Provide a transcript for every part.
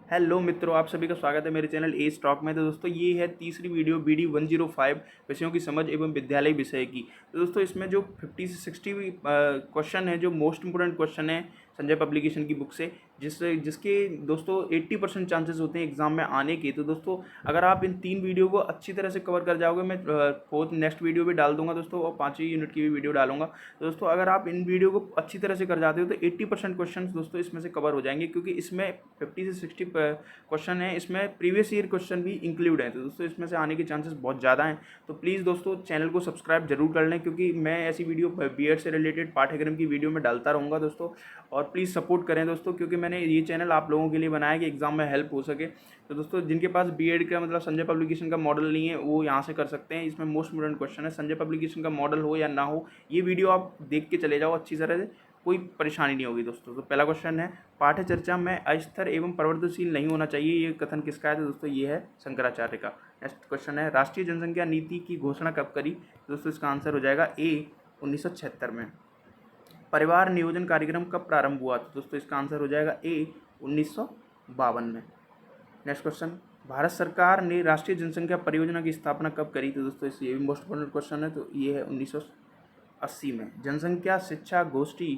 Hello मित्रों, आप सभी का स्वागत है मेरे चैनल ए स्टॉक में। तो दोस्तों ये है तीसरी वीडियो BD 105 विषयों की समझ एवं विद्यालय विषय की। तो दोस्तों इसमें जो 50 से 60 क्वेश्चन है, जो मोस्ट इंपोर्टेंट क्वेश्चन है संजय पब्लिकेशन की बुक से, जिसके दोस्तों 80% चांसेस होते हैं एग्जाम में आने के। तो दोस्तों अगर आप इन 3 वीडियो को अच्छी तरह से कवर कर जाओगे, मैं फोर्थ नेक्स्ट वीडियो भी डाल दूंगा दोस्तों, और 5वीं यूनिट की भी वीडियो डालूंगा। तो दोस्तों अगर आप इन वीडियो को अच्छी तरह से कर जाते हो तो 80% क्वेश्चन दोस्तों इसमें से कवर हो जाएंगे, क्योंकि इसमें 50 से 60 क्वेश्चन है, इसमें प्रीवियस ईयर क्वेश्चन भी इंक्लूड हैं। तो दोस्तों इसमें से आने के चांसेस बहुत ज़्यादा हैं। तो प्लीज़ दोस्तों चैनल को सब्सक्राइब जरूर कर लें, क्योंकि मैं ऐसी वीडियो बीएड से रिलेटेड पाठ्यक्रम की वीडियो में डालता रहूँगा दोस्तों। और प्लीज़ सपोर्ट करें दोस्तों, क्योंकि मैंने ये चैनल आप लोगों के लिए बनाया कि एग्जाम में हेल्प हो सके। तो दोस्तों जिनके पास बीएड का मतलब संजय पब्लिकेशन का मॉडल नहीं है, वो यहाँ से कर सकते हैं। इसमें मोस्ट इंपोर्टेंट क्वेश्चन है, संजय पब्लिकेशन का मॉडल हो या ना हो, ये वीडियो आप देख के चले जाओ अच्छी तरह से, कोई परेशानी नहीं होगी दोस्तों। तो पहला क्वेश्चन है, पाठ्य चर्चा में अस्थिर एवं परिवर्तनशील नहीं होना चाहिए, ये कथन किसका है? तो दोस्तों ये है शंकराचार्य का। नेक्स्ट क्वेश्चन है, राष्ट्रीय जनसंख्या नीति की घोषणा कब करी? तो दोस्तों इसका आंसर हो जाएगा ए 1976 में। परिवार नियोजन कार्यक्रम कब प्रारंभ हुआ? तो दोस्तों इसका आंसर हो जाएगा ए 1952 में। नेक्स्ट क्वेश्चन, भारत सरकार ने राष्ट्रीय जनसंख्या परियोजना की स्थापना कब करी? तो दोस्तों ये भी मोस्ट इंपोर्टेंट क्वेश्चन है, तो ये है 1980 में। जनसंख्या शिक्षा गोष्ठी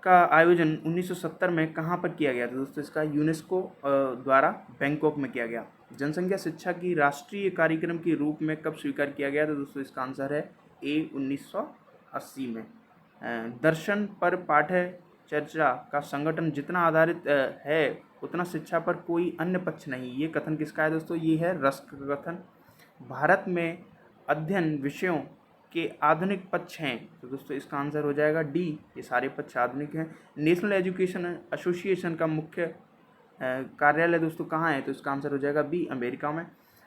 का आयोजन 1970 में कहाँ पर किया गया? तो दोस्तों इसका यूनेस्को द्वारा बैंकॉक में किया गया। जनसंख्या शिक्षा की राष्ट्रीय कार्यक्रम के रूप में कब स्वीकार किया गया? तो दोस्तों इसका आंसर है ए 1980 में। दर्शन पर पाठ्य चर्चा का संगठन जितना आधारित है उतना शिक्षा पर कोई अन्य पक्ष नहीं, ये कथन किसका है दोस्तों? ये है रस्क का कथन। भारत में अध्ययन विषयों के आधुनिक पक्ष हैं, तो दोस्तों इसका आंसर हो जाएगा डी, ये सारे पक्ष आधुनिक हैं। नेशनल एजुकेशन एसोसिएशन का मुख्य कार्यालय दोस्तों कहाँ है? तो इसका आंसर हो जाएगा बी, अमेरिका में।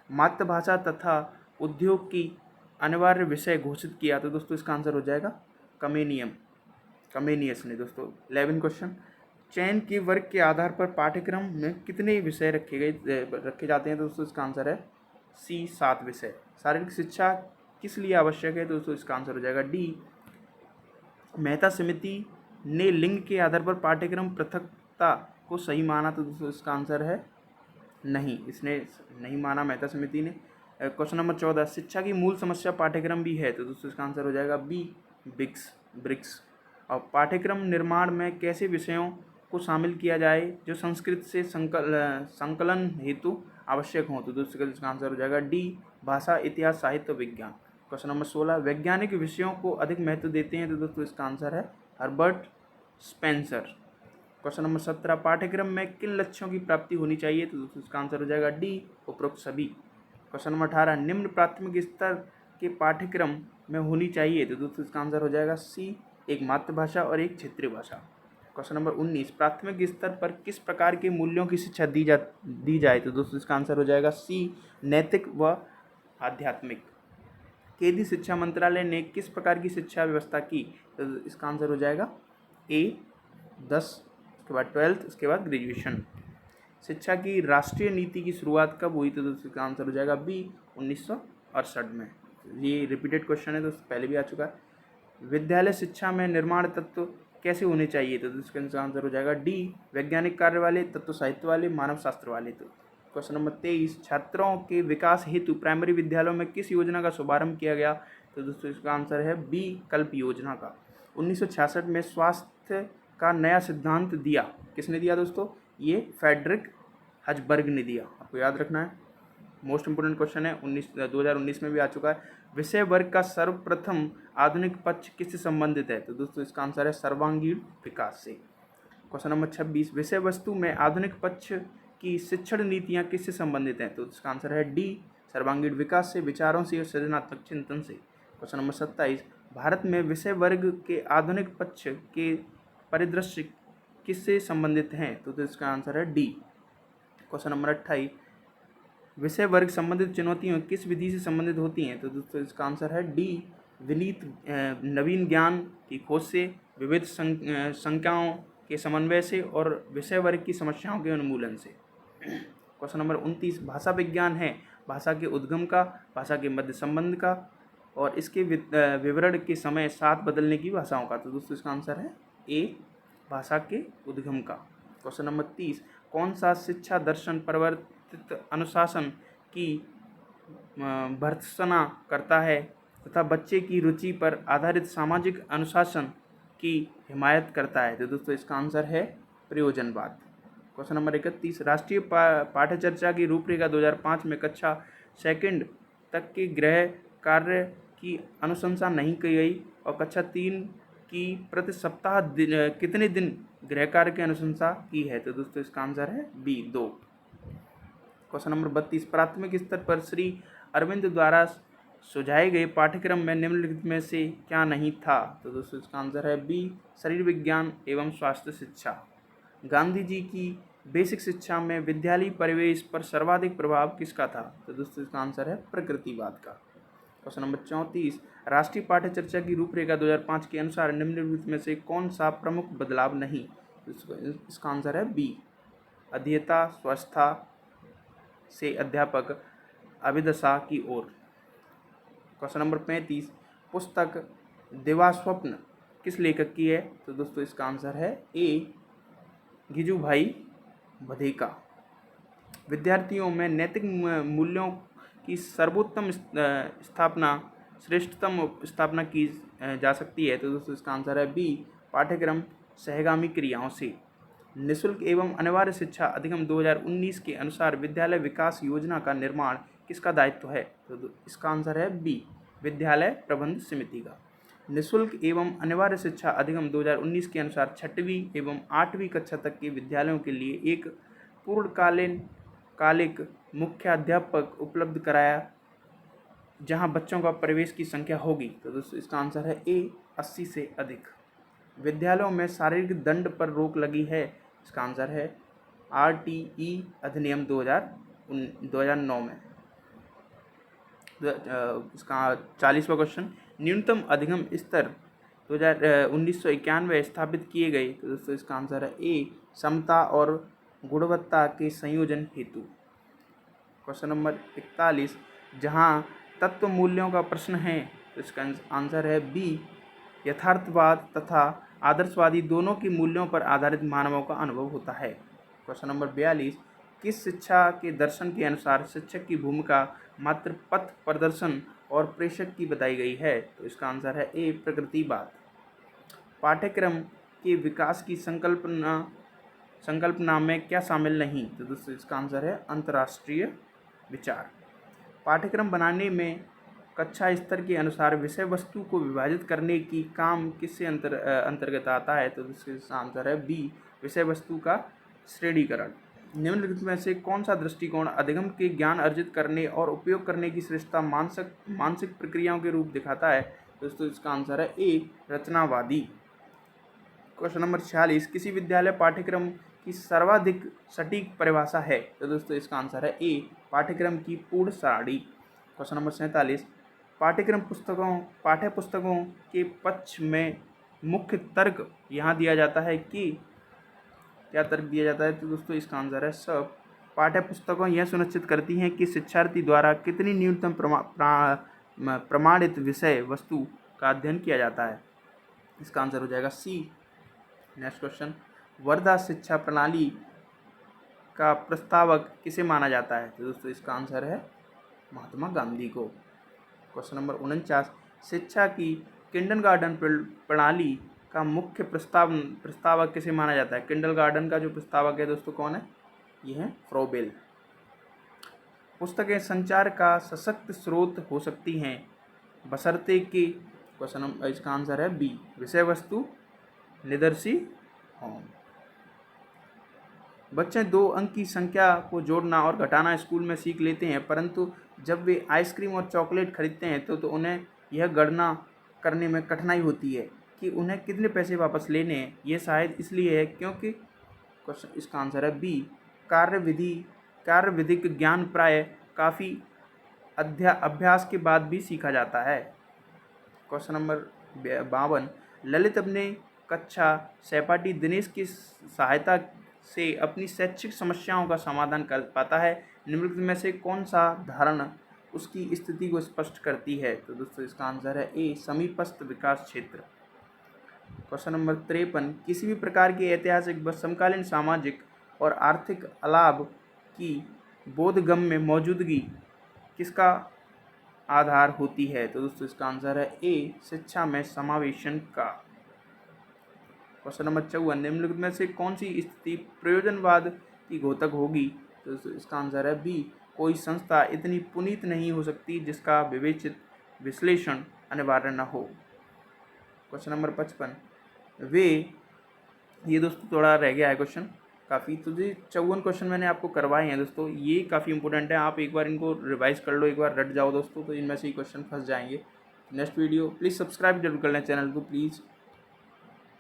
मातृभाषा तथा उद्योग की अनिवार्य विषय घोषित किया, तो दोस्तों इसका आंसर हो जाएगा कमेनियस ने दोस्तों। 11 क्वेश्चन, चयन के वर्ग के आधार पर पाठ्यक्रम में कितने विषय रखे जाते हैं? तो दोस्तों इसका आंसर है सी, 7 विषय। शारीरिक शिक्षा किस लिए आवश्यक है? तो दोस्तों इसका आंसर हो जाएगा डी। मेहता समिति ने लिंग के आधार पर पाठ्यक्रम पृथकता को सही माना, तो दोस्तों इसका आंसर है नहीं, इसने नहीं माना मेहता समिति ने। क्वेश्चन नंबर 14, शिक्षा की मूल समस्या पाठ्यक्रम भी है, तो दोस्तों इसका आंसर हो जाएगा बी, ब्रिक्स। और पाठ्यक्रम निर्माण में कैसे विषयों को शामिल किया जाए जो संस्कृत से संकलन हेतु आवश्यक हों? तो दोस्तों इसका आंसर हो जाएगा डी, भाषा, इतिहास, साहित्य, विज्ञान। क्वेश्चन नंबर 16, वैज्ञानिक विषयों को अधिक महत्व देते हैं, तो दोस्तों इसका आंसर है हर्बर्ट स्पेंसर। क्वेश्चन नंबर 17, पाठ्यक्रम में किन लक्ष्यों की प्राप्ति होनी चाहिए? तो दोस्तों इसका आंसर हो जाएगा डी, उपरोक्त सभी। क्वेश्चन नंबर 18, निम्न प्राथमिक स्तर के पाठ्यक्रम में होनी चाहिए, तो दोस्तों इसका आंसर हो जाएगा सी, एक मातृभाषा और एक क्षेत्रीय भाषा। क्वेश्चन नंबर 19, प्राथमिक स्तर पर किस प्रकार के मूल्यों की शिक्षा दी जाए? तो दोस्तों इसका आंसर हो जाएगा सी, नैतिक व आध्यात्मिक। केंद्रीय शिक्षा मंत्रालय ने किस प्रकार की शिक्षा व्यवस्था की? तो इसका आंसर हो जाएगा ए 10, उसके बाद 12th, उसके बाद ग्रेजुएशन। शिक्षा की राष्ट्रीय नीति की शुरुआत कब हुई? तो दोस्तों इसका आंसर हो जाएगा बी, 1968 में। ये रिपीटेड क्वेश्चन है दोस्तों, पहले भी आ चुका है। विद्यालय शिक्षा में निर्माण तत्व कैसे होने चाहिए? तो इसका आंसर हो जाएगा डी, वैज्ञानिक कार्य वाले, तत्व साहित्य वाले, मानव शास्त्र वाले। तो क्वेश्चन नंबर 23, छात्रों के विकास हेतु प्राइमरी विद्यालयों में किस योजना का शुभारंभ किया गया? तो दोस्तों इसका आंसर है बी, कल्प योजना का। 1966 में स्वास्थ्य का नया सिद्धांत दिया, किसने दिया दोस्तों? ये फ्रेडरिक हजबर्ग ने दिया, आपको याद रखना है। मोस्ट इंपोर्टेंट क्वेश्चन है, 2019 में भी आ चुका है। विषय वर्ग का सर्वप्रथम आधुनिक पक्ष किससे संबंधित है? तो दोस्तों इसका आंसर है सर्वांगीण विकास से। क्वेश्चन नंबर 26, विषय वस्तु में आधुनिक पक्ष की शिक्षण नीतियाँ किससे संबंधित हैं? तो इसका आंसर है डी, सर्वांगीण विकास से, विचारों से और सृजनात्मक चिंतन से। क्वेश्चन नंबर 27, भारत में विषय वर्ग के आधुनिक पक्ष के परिदृश्य किससे संबंधित हैं? तो इसका आंसर है डी। क्वेश्चन नंबर 28, विषय वर्ग संबंधित चुनौतियाँ किस विधि से संबंधित होती हैं? तो दोस्तों इसका आंसर है डी, विनीत नवीन ज्ञान की खोज से, विविध संख्याओं के समन्वय से और विषय वर्ग की समस्याओं के उन्मूलन से। क्वेश्चन नंबर 29, भाषा विज्ञान है भाषा के उद्गम का, भाषा के मध्य संबंध का और इसके विवरण के समय साथ बदलने की भाषाओं का। तो दोस्तों इसका आंसर है ए, भाषा के उद्गम का। क्वेश्चन नंबर 30, कौन सा शिक्षा दर्शन परिवर्तित अनुशासन की भर्त्सना करता है तथा बच्चे की रुचि पर आधारित सामाजिक अनुशासन की हिमायत करता है? तो दोस्तों इसका आंसर है प्रयोजनवाद। क्वेश्चन नंबर 31, राष्ट्रीय पाठ्यचर्या की रूपरेखा 2005 में कक्षा सेकंड तक के गृह कार्य की अनुशंसा नहीं की गई और कक्षा 3 की प्रति सप्ताह कितने दिन गृह कार्य की अनुशंसा की है? तो दोस्तों इसका आंसर है बी 2। क्वेश्चन नंबर 32, प्राथमिक स्तर पर श्री अरविंद द्वारा सुझाए गए पाठ्यक्रम में निम्नलिखित में से क्या नहीं था? तो दोस्तों इसका आंसर है बी शरीर विज्ञान एवं स्वास्थ्य शिक्षा। गांधी जी की बेसिक शिक्षा में विद्यालय परिवेश पर सर्वाधिक प्रभाव किसका था? तो दोस्तों इसका आंसर है प्रकृतिवाद का। क्वेश्चन नंबर 34, राष्ट्रीय पाठ्यचर्या की रूपरेखा 2005 के अनुसार निम्नलिखित में से कौन सा प्रमुख बदलाव नहीं? तो इसका आंसर है बी अध्येता स्वस्थता से अध्यापक अभिदशा की ओर। क्वेश्चन नंबर 35, पुस्तक दिवास्वप्न किस लेखक की है? तो दोस्तों इसका आंसर है ए गिजुभाई बधेका। विद्यार्थियों में नैतिक मूल्यों की सर्वोत्तम श्रेष्ठतम स्थापना की जा सकती है? तो दोस्तों इसका आंसर है बी पाठ्यक्रम सहगामी क्रियाओं से। निःशुल्क एवं अनिवार्य शिक्षा अधिनियम 2019 के अनुसार विद्यालय विकास योजना का निर्माण किसका दायित्व है? तो इसका आंसर है बी विद्यालय प्रबंध समिति का। निःशुल्क एवं अनिवार्य शिक्षा अधिनियम 2019 के अनुसार 6वीं एवं 8वीं कक्षा तक के विद्यालयों के लिए एक पूर्णकालिक मुख्याध्यापक उपलब्ध कराया जहां बच्चों का प्रवेश की संख्या होगी। तो दोस्तों इसका आंसर है ए 80 से अधिक। विद्यालयों में शारीरिक दंड पर रोक लगी है? इसका आंसर है RTE अधिनियम 2009 में। इसका 40वां क्वेश्चन, न्यूनतम अधिगम स्तर 1991 स्थापित किए गए? तो दोस्तों इसका आंसर है ए समता और गुणवत्ता के संयोजन हेतु। क्वेश्चन नंबर 41, जहां तत्व मूल्यों का प्रश्न है तो इसका आंसर है बी यथार्थवाद तथा आदर्शवादी दोनों के मूल्यों पर आधारित मानवों का अनुभव होता है। क्वेश्चन नंबर 42, किस शिक्षा के दर्शन के अनुसार शिक्षक की भूमिका मात्र पथ प्रदर्शन और प्रेषक की बताई गई है? तो इसका आंसर है ए प्रकृतिवाद। पाठ्यक्रम के विकास की संकल्पना में क्या शामिल नहीं? तो दोस्तों इसका आंसर है अंतर्राष्ट्रीय विचार। पाठ्यक्रम बनाने में कक्षा स्तर के अनुसार विषय वस्तु को विभाजित करने की काम किससे अंतर्गत आता है? तो इसका आंसर है बी विषय वस्तु का श्रेणीकरण। निम्नलिखित में से कौन सा दृष्टिकोण अधिगम के ज्ञान अर्जित करने और उपयोग करने की श्रेष्ठता मानसिक प्रक्रियाओं के रूप दिखाता है? दोस्तों इसका आंसर है ए रचनावादी। क्वेश्चन नंबर 46, किसी विद्यालय पाठ्यक्रम की सर्वाधिक सटीक परिभाषा है? तो दोस्तों इसका आंसर है ए पाठ्यक्रम की पूर्ण सारणी। क्वेश्चन नंबर 47, पाठ्य पुस्तकों के पक्ष में मुख्य तर्क यहाँ दिया जाता है कि क्या तर्क दिया जाता है? तो दोस्तों इसका आंसर है सब। पाठ्य पुस्तकों यह सुनिश्चित करती हैं कि शिक्षार्थी द्वारा कितनी न्यूनतम प्रमाणित विषय वस्तु का अध्ययन किया जाता है। इसका आंसर हो जाएगा सी। नेक्स्ट क्वेश्चन, वर्धा शिक्षा प्रणाली का प्रस्तावक किसे माना जाता है? तो दोस्तों इसका आंसर है महात्मा गांधी को। क्वेश्चन नंबर 49, शिक्षा की किंडरगार्टन प्रणाली का मुख्य प्रस्तावक किसे माना जाता है? किंडरगार्टन का जो प्रस्तावक है दोस्तों कौन है? ये है फ्रोबेल। पुस्तकें संचार का सशक्त स्रोत हो सकती हैं बशर्ते कि इसका आंसर है बी विषय वस्तु निदर्शी हों। बच्चे 2 अंक की संख्या को जोड़ना और घटाना स्कूल में सीख लेते हैं, परंतु जब वे आइसक्रीम और चॉकलेट खरीदते हैं तो उन्हें यह गणना करने में कठिनाई होती है कि उन्हें कितने पैसे वापस लेने हैं। यह शायद इसलिए है क्योंकि इसका आंसर है बी कार्यविधिक ज्ञान प्राय काफ़ी अभ्यास के बाद भी सीखा जाता है। क्वेश्चन नंबर 52, ललित अपने कक्षा सहपाठी दिनेश की सहायता से अपनी शैक्षिक समस्याओं का समाधान कर पाता है। निम्नलिखित में से कौन सा धारणा उसकी स्थिति को स्पष्ट करती है? तो दोस्तों इसका आंसर है ए समीपस्थ विकास क्षेत्र। क्वेश्चन नंबर 53, किसी भी प्रकार की ऐतिहासिक व समकालीन सामाजिक और आर्थिक अलाभ की बोधगम्य मौजूदगी किसका आधार होती है? तो दोस्तों इसका आंसर है ए, शिक्षा में समावेशन का। क्वेश्चन नंबर 54, निम्नलिखित में से कौन सी स्थिति प्रयोजनवाद की घोतक होगी? तो दोस्तों इसका आंसर है बी, कोई संस्था इतनी पुनीत नहीं हो सकती जिसका विवेचित विश्लेषण अनिवार्य न हो। क्वेश्चन नंबर 55, वे, ये दोस्तों थोड़ा रह गया है क्वेश्चन काफ़ी, तो ये 54 क्वेश्चन मैंने आपको करवाए हैं दोस्तों, ये काफ़ी इंपॉर्टेंट है, आप एक बार इनको रिवाइज कर लो, एक बार रट जाओ दोस्तों, तो इनमें से ही क्वेश्चन फंस जाएंगे। नेक्स्ट वीडियो प्लीज़ सब्सक्राइब जरूर कर लें चैनल को प्लीज़।